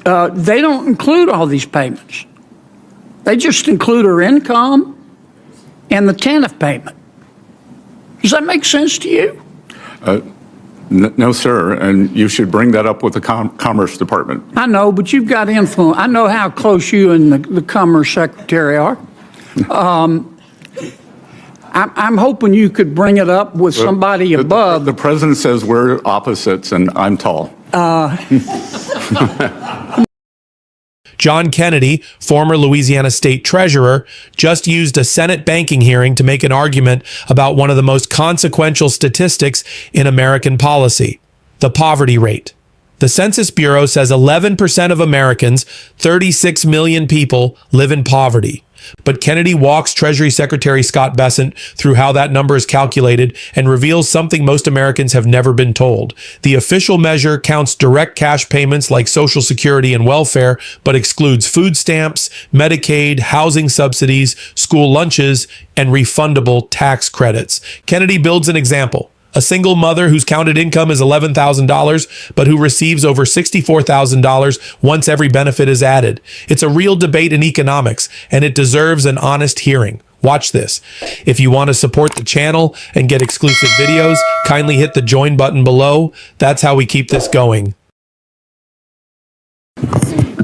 they don't include all these payments. They just include her income and the TANF payment. Does that make sense to you? No, sir, and you should bring that up with the Commerce Department. I know, but you've got influence. I know how close you and the Commerce Secretary are. I'm hoping you could bring it up with somebody above. The president says we're opposites, and I'm tall. John Kennedy, former Louisiana state treasurer, just used a Senate banking hearing to make an argument about one of the most consequential statistics in American policy, the poverty rate. The Census Bureau says 11% of Americans, 36 million people, live in poverty. But Kennedy walks Treasury Secretary Scott Bessent through how that number is calculated and reveals something most Americans have never been told. The official measure counts direct cash payments like Social Security and welfare, but excludes food stamps, Medicaid, housing subsidies, school lunches, and refundable tax credits. Kennedy builds an example. A single mother whose counted income is $11,000, but who receives over $64,000 once every benefit is added. It's a real debate in economics, and it deserves an honest hearing. Watch this. If you want to support the channel and get exclusive videos, kindly hit the join button below. That's how we keep this going.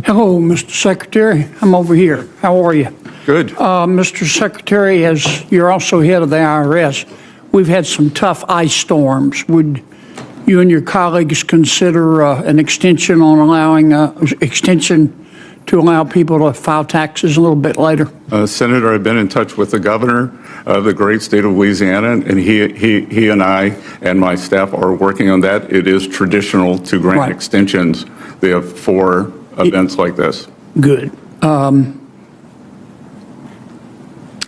Hello, Mr. Secretary. I'm over here. How are you? Good. Mr. Secretary, as you're also head of the IRS, we've had some tough ice storms. Would you and your colleagues consider an extension on allowing to allow people to file taxes a little bit later? Senator, I've been in touch with the governor of the great state of Louisiana, and he and I and my staff are working on that. It is traditional to grant extensions for events like this. Good.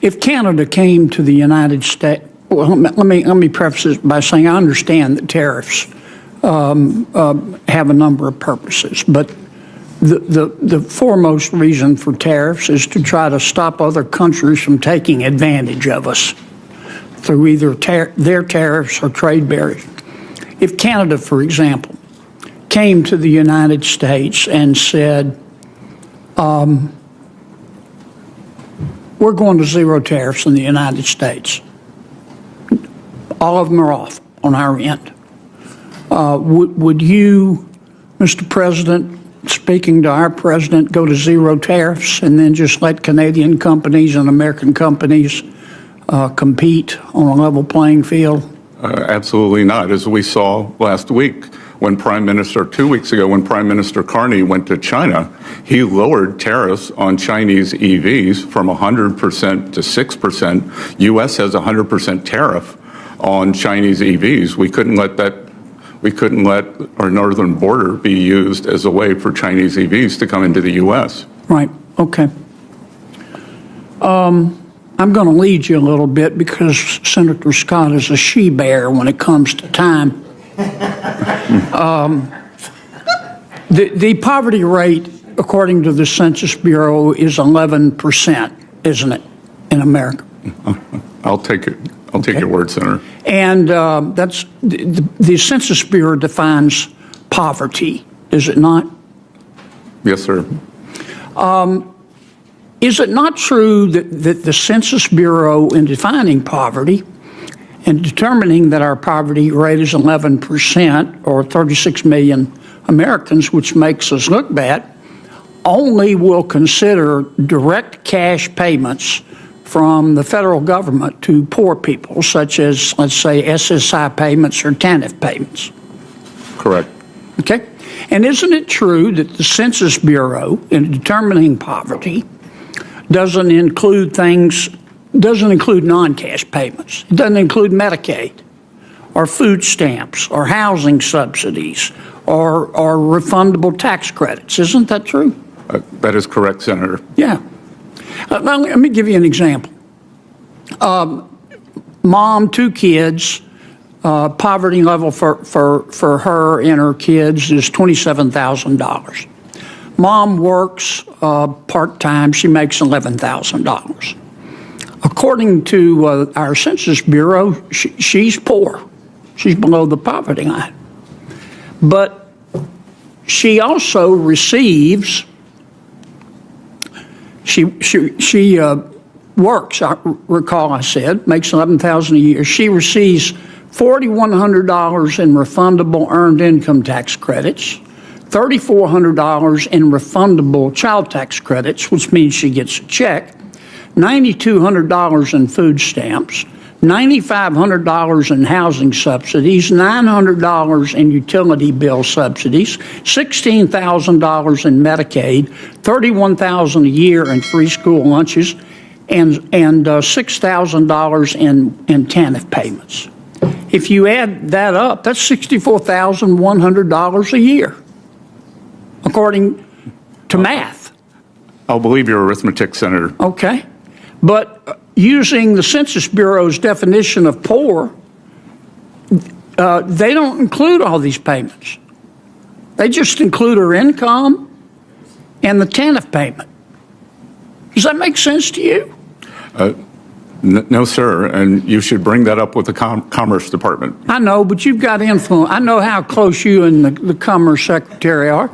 If Canada came to the United States, well, let me preface this by saying I understand that tariffs have a number of purposes, but the foremost reason for tariffs is to try to stop other countries from taking advantage of us through either their tariffs or trade barriers. If Canada, for example, came to the United States and said, we're going to zero tariffs in the United States, all of them are off on our end. Would you, Mr. President, speaking to our president, go to zero tariffs and then just let Canadian companies and American companies compete on a level playing field? Absolutely not. As we saw last week, when 2 weeks ago, when Prime Minister Carney went to China, he lowered tariffs on Chinese EVs from 100% to 6%. U.S. has a 100% tariff on Chinese EVs. We couldn't let our northern border be used as a way for Chinese EVs to come into the U.S. Right. Okay. I'm going to lead you a little bit because Senator Scott is a she-bear when it comes to time. The poverty rate, according to the Census Bureau, is 11%, isn't it, in America? I'll take it. I'll take your word, Senator. And that's the Census Bureau defines poverty, is it not? Yes, sir. Is it not true that the Census Bureau, in defining poverty and determining that our poverty rate is 11%, or 36 million Americans, which makes us look bad, only will consider direct cash payments from the federal government to poor people, such as, let's say, SSI payments or TANF payments? Correct. Okay. And isn't it true that the Census Bureau, in determining poverty, doesn't include non-cash payments? It doesn't include Medicaid or food stamps or housing subsidies or refundable tax credits. Isn't that true? That is correct, Senator. Yeah. Let me give you an example. Mom, 2 kids, poverty level for her and her kids is $27,000. Mom works part-time. She makes $11,000. According to our Census Bureau, she's poor. She's below the poverty line. But she also receives, she works, I recall I said, makes $11,000 a year. She receives $4,100 in refundable earned income tax credits, $3,400 in refundable child tax credits, which means she gets a check, $9,200 in food stamps, $9,500 in housing subsidies, $900 in utility bill subsidies, $16,000 in Medicaid, $31,000 a year in free school lunches, and $6,000 in TANF payments. If you add that up, that's $64,100 a year, according to math. I'll believe your arithmetic, Senator. Okay. But using the Census Bureau's definition of poor, they don't include all these payments. They just include her income and the TANF payment. Does that make sense to you? No, sir, and you should bring that up with the Commerce Department. I know, but you've got influence. I know how close you and the Commerce Secretary are.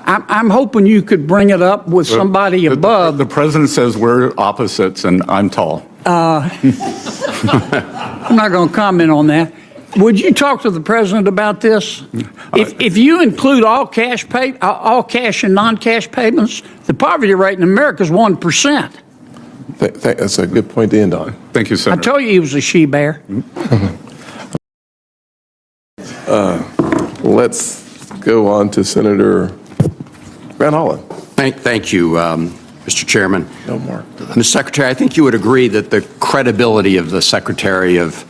I'm hoping you could bring it up with somebody above. The president says we're opposites, and I'm tall. I'm not going to comment on that. Would you talk to the president about this? If you include all cash and non-cash payments, the poverty rate in America is 1%. That's a good point to end on. Thank you, I Senator. told you he was a she-bear. Let's go on to Senator Van Hollen. Thank you, Mr. Chairman. No more. Mr. Secretary, I think you would agree that the credibility of the Secretary of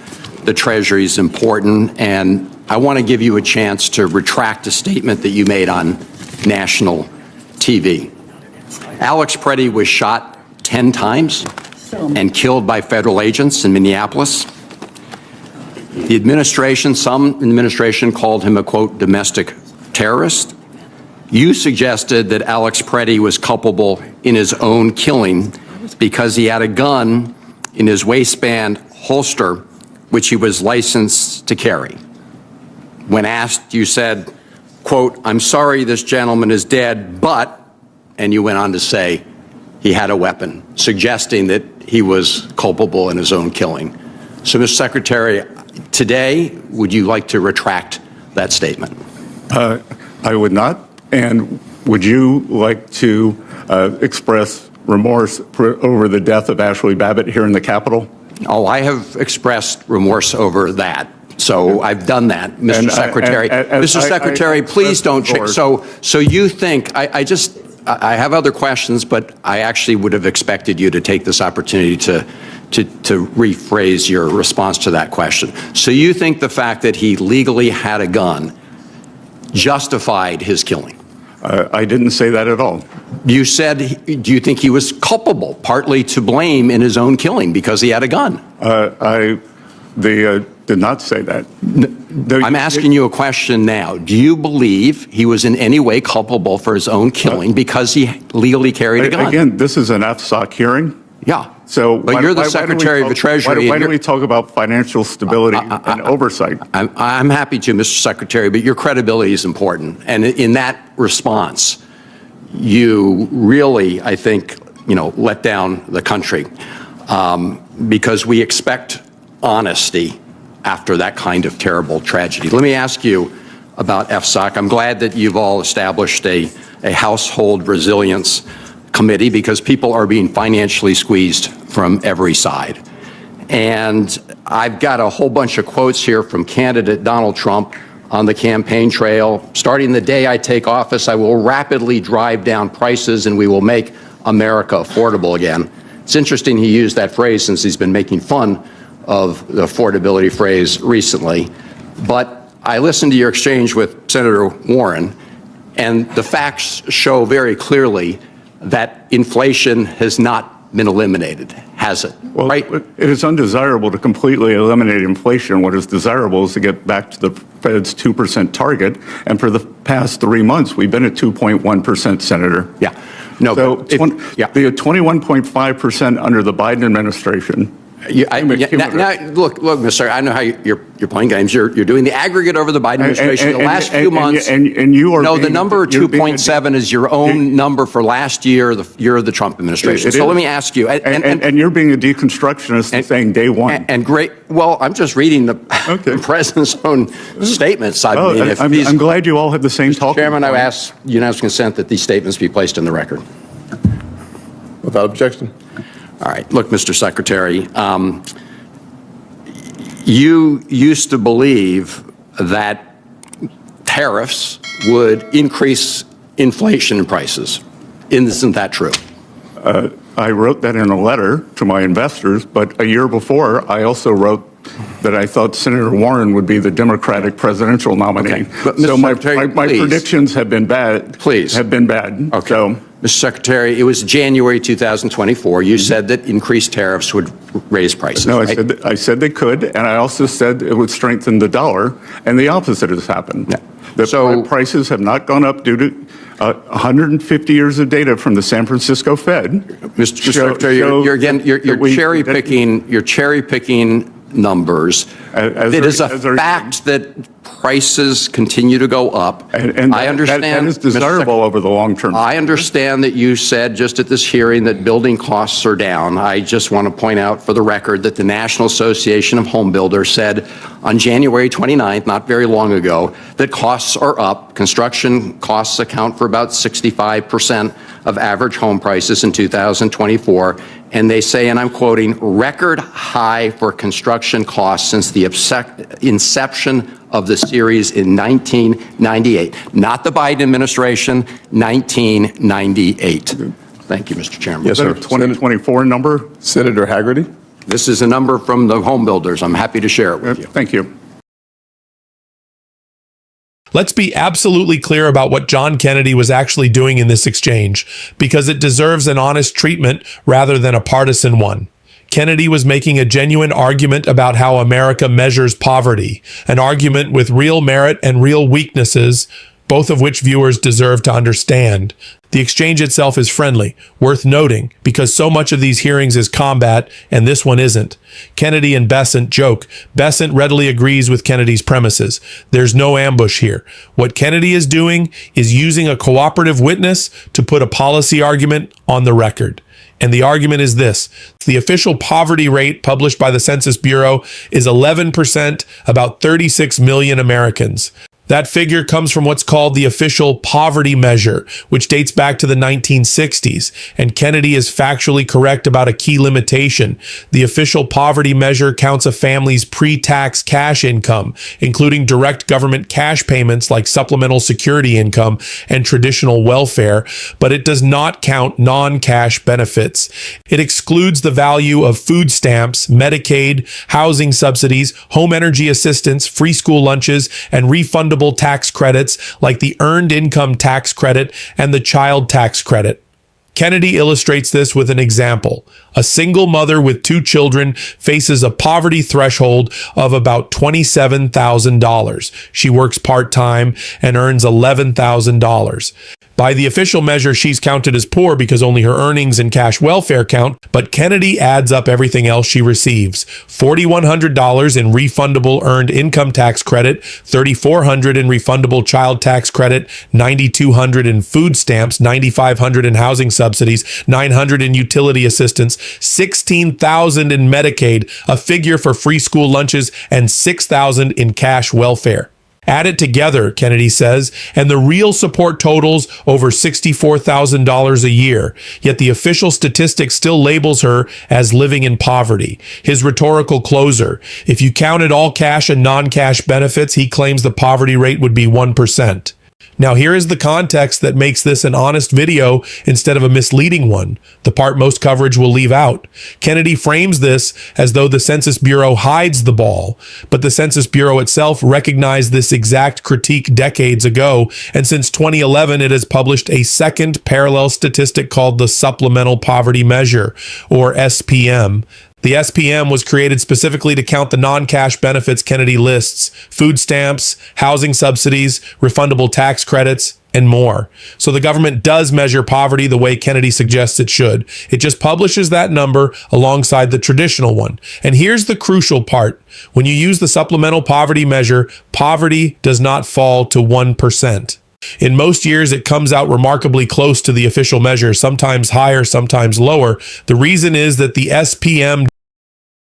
the Treasury is important, and I want to give you a chance to retract a statement that you made on national TV. Alex Preddy was shot 10 times and killed by federal agents in Minneapolis. The administration, some in the administration called him a, quote, domestic terrorist. You suggested that Alex Preddy was culpable in his own killing because he had a gun in his waistband holster, which he was licensed to carry. When asked, you said, quote, I'm sorry this gentleman is dead, but, and you went on to say he had a weapon, suggesting that he was culpable in his own killing. So, Mr. Secretary, today, would you like to retract that statement? I would not. And would you like to express remorse over the death of Ashley Babbitt here in the Capitol? Oh, I have expressed remorse over that. So I've done that, Mr. Secretary. Mr. Secretary, please don't change. So you think, I have other questions, but I actually would have expected you to take this opportunity to rephrase your response to that question. So you think the fact that he legally had a gun justified his killing? I didn't say that at all. You said, do you think he was culpable, partly to blame in his own killing because he had a gun? I did not say that. I'm asking you a question now. Do you believe he was in any way culpable for his own killing because he legally carried a gun? Again, this is an FSOC hearing. Yeah. So but you're the Secretary of the Treasury. Why don't we talk about financial stability and oversight? I'm happy to, Mr. Secretary, but your credibility is important. And in that response, you really, I think, let down the country because we expect honesty after that kind of terrible tragedy. Let me ask you about FSOC. I'm glad that you've all established a household resilience committee because people are being financially squeezed from every side. And I've got a whole bunch of quotes here from candidate Donald Trump on the campaign trail. Starting the day I take office, I will rapidly drive down prices and we will make America affordable again. It's interesting he used that phrase since he's been making fun of the affordability phrase recently. But I listened to your exchange with Senator Warren, and the facts show very clearly that inflation has not been eliminated, has it? Well, right? It is undesirable to completely eliminate inflation. What is desirable is to get back to the Fed's 2% target. And for the past 3 months, we've been at 2.1%, Senator. Yeah. No, so the 21.5% under the Biden administration Look, Mr. I know how you're playing games. You're doing the aggregate over the Biden administration. The last few months. And you are. No, the number 2.7 is your own number for last year, the year of the Trump administration. So let me ask you. And you're being a deconstructionist and saying day one. And great. Well, I'm just reading the president's own statements. I'm glad you all have the same talking Chairman, point. I ask unanimous consent that these statements be placed in the record. Without objection. All right. Look, Mr. Secretary, you used to believe that tariffs would increase inflation and prices. Isn't that true? I wrote that in a letter to my investors, but a year before, I also wrote that I thought Senator Warren would be the Democratic presidential nominee. Okay. But, so Mr. Secretary, my predictions have been bad. Please. Have been bad. Okay. So, Mr. Secretary, it was January 2024. You said that increased tariffs would raise prices. no, right? I said they could, and I also said it would strengthen the dollar, and the opposite has happened. Yeah. The So- prices have not gone up due to 150 years of data from the San Francisco Fed. Mr. Secretary, you're cherry picking. You're cherry picking numbers. It is a fact that prices continue to go up. And I understand that is desirable over the long term. I understand that you said just at this hearing that building costs are down. I just want to point out for the record that the National Association of Home Builders said on January 29th, not very long ago, that costs are up. Construction costs account for about 65% of average home prices in 2024. And they say, and I'm quoting, record high for construction costs since the inception of the series in 1998. Not the Biden administration, 1998. Thank you, Mr. Chairman. Yes, Is that sir. a 2024 number? Senator Haggerty. This is a number from the home builders. I'm happy to share it with you. Thank you. Let's be absolutely clear about what John Kennedy was actually doing in this exchange, because it deserves an honest treatment rather than a partisan one. Kennedy was making a genuine argument about how America measures poverty, an argument with real merit and real weaknesses, both of which viewers deserve to understand. The exchange itself is friendly, worth noting, because so much of these hearings is combat, and this one isn't. Kennedy and Bessent joke. Bessent readily agrees with Kennedy's premises. There's no ambush here. What Kennedy is doing is using a cooperative witness to put a policy argument on the record. And the argument is this: the official poverty rate published by the Census Bureau is 11%, about 36 million Americans. That figure comes from what's called the official poverty measure, which dates back to the 1960s. And Kennedy is factually correct about a key limitation. The official poverty measure counts a family's pre-tax cash income, including direct government cash payments like supplemental security income and traditional welfare, but it does not count non-cash benefits. It excludes the value of food stamps, Medicaid, housing subsidies, home energy assistance, free school lunches, and refundable tax credits like the Earned Income Tax Credit and the Child Tax Credit. Kennedy illustrates this with an example. A single mother with 2 children faces a poverty threshold of about $27,000. She works part-time and earns $11,000. By the official measure, she's counted as poor because only her earnings and cash welfare count, but Kennedy adds up everything else she receives. $4,100 in refundable earned income tax credit, $3,400 in refundable child tax credit, $9,200 in food stamps, $9,500 in housing subsidies, $900 in utility assistance, $16,000 in Medicaid, a figure for free school lunches, and $6,000 in cash welfare. Add it together, Kennedy says, and the real support totals over $64,000 a year, yet the official statistic still labels her as living in poverty. His rhetorical closer: if you counted all cash and non-cash benefits, he claims the poverty rate would be 1%. Now, here is the context that makes this an honest video instead of a misleading one, the part most coverage will leave out. Kennedy frames this as though the Census Bureau hides the ball, but the Census Bureau itself recognized this exact critique decades ago, and since 2011 it has published a second parallel statistic called the Supplemental Poverty Measure, or SPM. The SPM was created specifically to count the non-cash benefits Kennedy lists: food stamps, housing subsidies, refundable tax credits, and more. So the government does measure poverty the way Kennedy suggests it should. It just publishes that number alongside the traditional one. And here's the crucial part. When you use the supplemental poverty measure, poverty does not fall to 1%. In most years, it comes out remarkably close to the official measure, sometimes higher, sometimes lower. The reason is that the SPM